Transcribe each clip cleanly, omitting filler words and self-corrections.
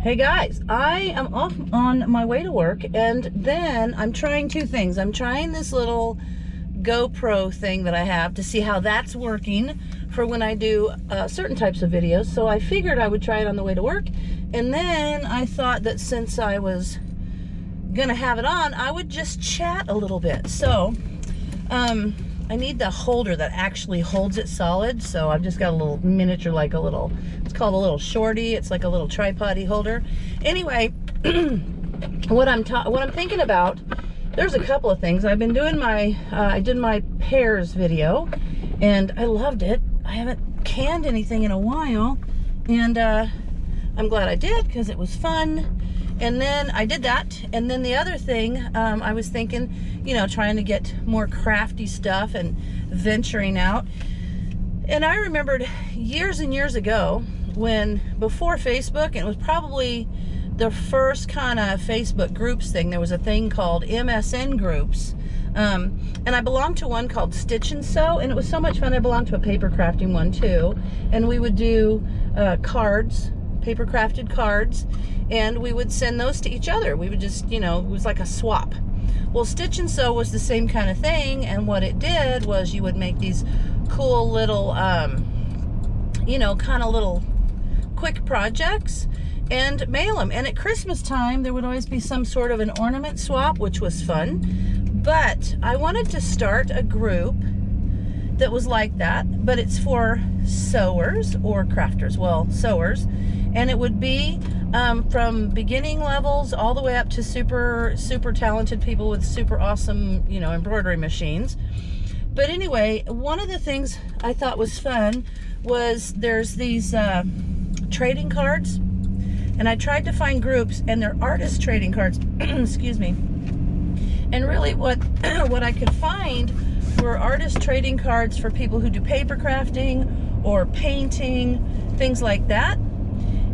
Hey guys, I am off on my way to work, and then I'm trying two things. I'm trying this little GoPro thing that I have to see how that's working for when I do certain types of videos. So I figured I would try it on the way to work, and then I thought that since I was gonna have it on, I would just chat a little bit. So I need the holder that actually holds it solid, so I've just got a little miniature, like a little, it's called a little shorty. It's like a little tripod holder. Anyway, what I'm thinking about, there's a couple of things. I've been doing my, I did my pears video, and I loved it. I haven't canned anything in a while, and I'm glad I did because it was fun. And then I did that, and then the other thing, I was thinking, you know, trying to get more crafty stuff and venturing out. And I remembered years and years ago when, before Facebook, and it was probably the first kind of Facebook groups thing, there was a thing called MSN groups. And I belonged to one called Stitch and Sew, and it was so much fun. I belonged to a paper crafting one too, and we would do cards, paper crafted cards, and we would send those to each other. We would just, you know, it was like a swap. Well, Stitch and Sew was the same kind of thing, and what it did was you would make these cool little, you know, kind of little quick projects and mail them. And at Christmas time, there would always be some sort of an ornament swap, which was fun. But I wanted to start a group that was like that, but it's for sewers or crafters, well, sewers, and it would be from beginning levels all the way up to super talented people with super awesome, you know, embroidery machines. But anyway, one of the things I thought was fun was there's these trading cards, and I tried to find groups, and they're artist trading cards excuse me. And really what I could find were artist trading cards for people who do paper crafting or painting, things like that.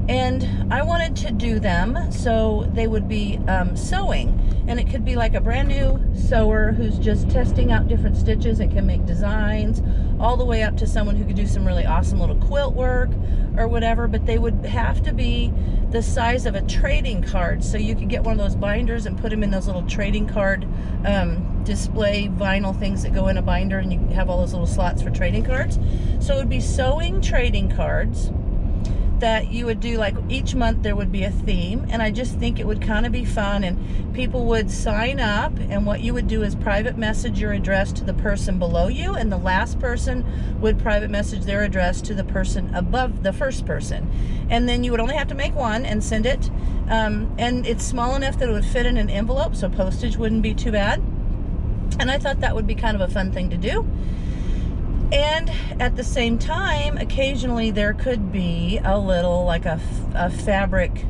And I wanted to do them so they would be sewing, and it could be like a brand new sewer who's just testing out different stitches and can make designs, all the way up to someone who could do some really awesome little quilt work or whatever. But they would have to be the size of a trading card, so you could get one of those binders and put them in those little trading card display vinyl things that go in a binder, and you have all those little slots for trading cards. So it would be sewing trading cards that you would do, like each month there would be a theme, and I just think it would kind of be fun, and people would sign up, and what you would do is private message your address to the person below you, and the last person would private message their address to the person above the first person. And then you would only have to make one and send it, and it's small enough that it would fit in an envelope, so postage wouldn't be too bad. And I thought that would be kind of a fun thing to do. And at the same time, occasionally there could be a little, like a fabric,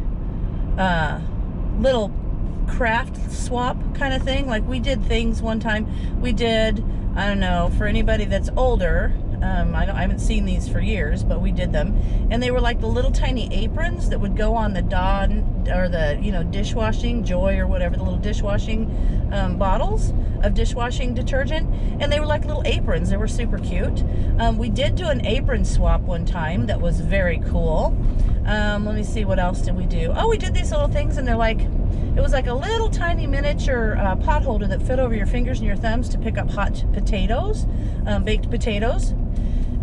little craft swap kind of thing. Like we did things one time, we did, I don't know, for anybody that's older, I haven't seen these for years, but we did them, and they were like the little tiny aprons that would go on the Dawn, or the, you know, dishwashing, Joy or whatever, the little dishwashing bottles of dishwashing detergent, and they were like little aprons. They were super cute. We did do an apron swap one time that was very cool. Let me see, what else did we do? Oh, we did these little things, and they're like, it was like a little tiny miniature pot holder that fit over your fingers and your thumbs to pick up hot potatoes, baked potatoes.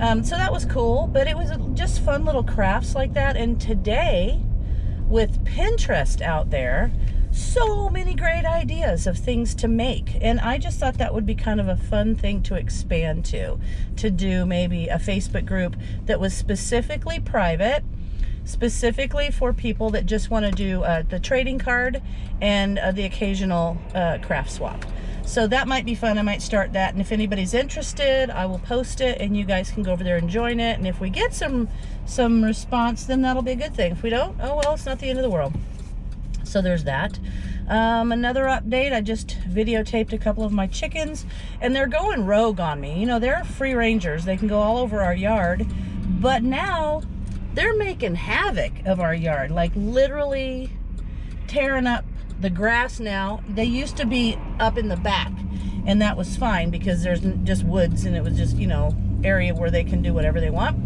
So that was cool, but it was just fun little crafts like that. And today, with Pinterest out there, so many great ideas of things to make, and I just thought that would be kind of a fun thing to expand to do maybe a Facebook group that was specifically private, specifically for people that just want to do the trading card and the occasional craft swap. So that might be fun. I might start that, and if anybody's interested, I will post it, and you guys can go over there and join it. And if we get some response, then that'll be a good thing. If we don't, oh well, it's not the end of the world. So there's that. Another update, I just videotaped a couple of my chickens, and they're going rogue on me. You know, they're free rangers. They can go all over our yard, but now they're making havoc of our yard, like literally tearing up the grass now. They used to be up in the back, and that was fine because there's just woods, and it was just, you know, area where they can do whatever they want.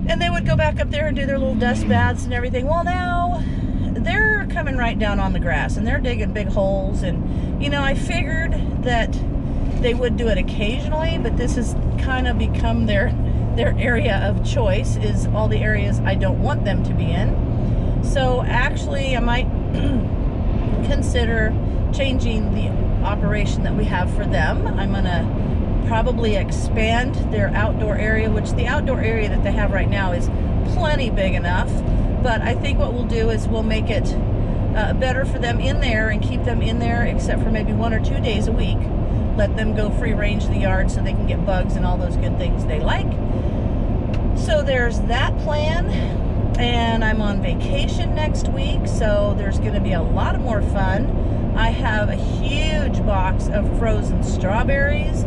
And they would go back up there and do their little dust baths and everything. Well, now they're coming right down on the grass and they're digging big holes. And, you know, I figured that they would do it occasionally, but this has kind of become their area of choice, is all the areas I don't want them to be in. So actually I might consider changing the operation that we have for them. I'm gonna probably expand their outdoor area, which the outdoor area that they have right now is plenty big enough. But I think what we'll do is we'll make it better for them in there and keep them in there except for maybe 1 or 2 days a week. Let them go free range the yard so they can get bugs and all those good things they like. So there's that plan. And I'm on vacation next week, so there's going to be a lot more fun. I have a huge box of frozen strawberries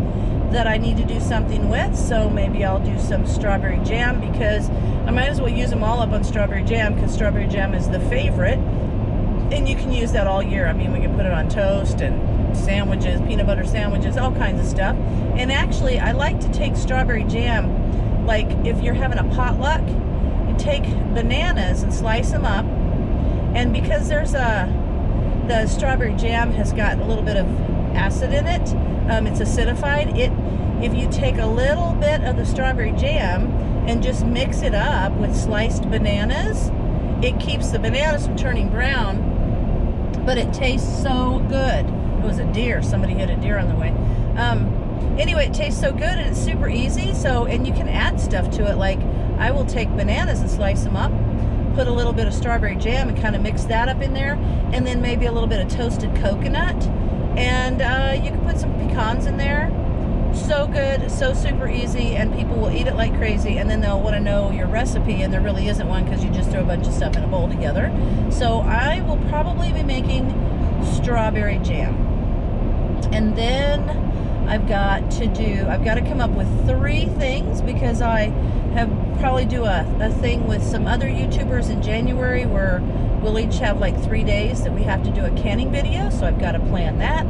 that I need to do something with, so maybe I'll do some strawberry jam, because I might as well use them all up on strawberry jam, because strawberry jam is the favorite, and you can use that all year. I mean, we can put it on toast and sandwiches, peanut butter sandwiches, all kinds of stuff. And actually, I like to take strawberry jam, like if you're having a potluck, you take bananas and slice them up, and because the strawberry jam has got a little bit of acid in it, it's acidified. If you take a little bit of the strawberry jam and just mix it up with sliced bananas, it keeps the bananas from turning brown, but it tastes so good. It was a deer. Somebody hit a deer on the way. Anyway, it tastes so good and it's super easy. So, and you can add stuff to it. Like I will take bananas and slice them up, put a little bit of strawberry jam and kind of mix that up in there, and then maybe a little bit of toasted coconut. And you can put some pecans in there. So good, so super easy, and people will eat it like crazy, and then they'll want to know your recipe, and there really isn't one because you just throw a bunch of stuff in a bowl together. So I will probably be making strawberry jam. And then I've got to come up with 3 things, because I have probably do a thing with some other YouTubers in January where we'll each have like 3 days that we have to do a canning video, so I've got to plan that.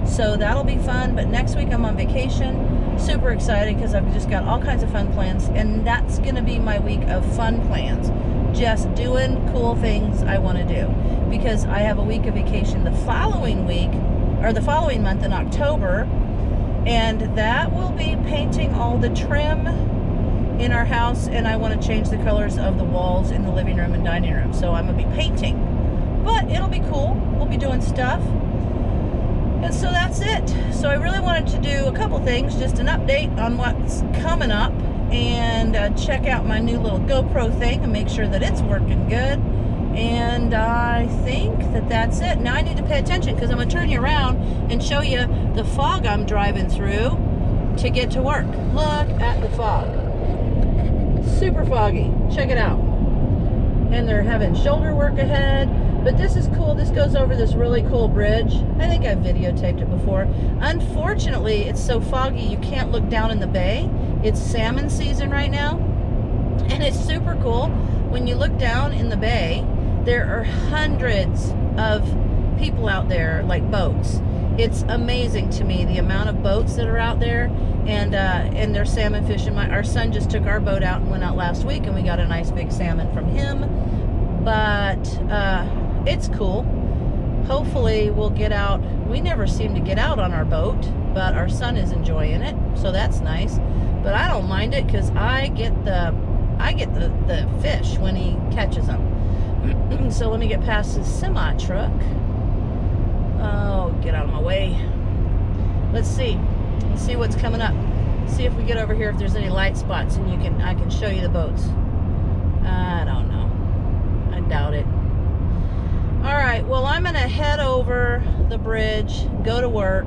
So that'll be fun. But next week I'm on vacation. Super excited because I've just got all kinds of fun plans, and that's going to be my week of fun plans. Just doing cool things I want to do, because I have a week of vacation the following week, or the following month in October, and that will be painting all the trim in our house, and I want to change the colors of the walls in the living room and dining room. So I'm going to be painting, but it'll be cool. We'll be doing stuff. And so that's it. So I really wanted to do a couple things, just an update on what's coming up, and check out my new little GoPro thing and make sure that it's working good. And I think that that's it. Now I need to pay attention, because I'm going to turn you around and show you the fog I'm driving through to get to work. Look at the fog. Super foggy. Check it out. And they're having shoulder work ahead. But this is cool. This goes over this really cool bridge. I think I've videotaped it before. Unfortunately, it's so foggy you can't look down in the bay. It's salmon season right now. And it's super cool. When you look down in the bay, there are hundreds of people out there, like boats. It's amazing to me the amount of boats that are out there, and they're salmon fishing. Our son just took our boat out and went out last week, and we got a nice big salmon from him. But it's cool. Hopefully we'll get out. We never seem to get out on our boat, but our son is enjoying it, so that's nice. But I don't mind it, because I get the fish when he catches them. So let me get past this semi truck. Oh, get out of my way. Let's see what's coming up. See if we get over here, if there's any light spots, and I can show you the boats. I don't know. I doubt it. All right, well, I'm gonna head over the bridge, go to work,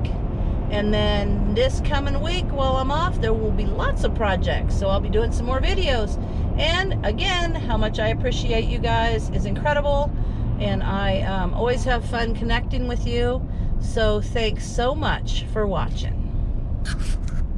and then this coming week while I'm off, there will be lots of projects, so I'll be doing some more videos. And again, how much I appreciate you guys is incredible, and I always have fun connecting with you. So thanks so much for watching.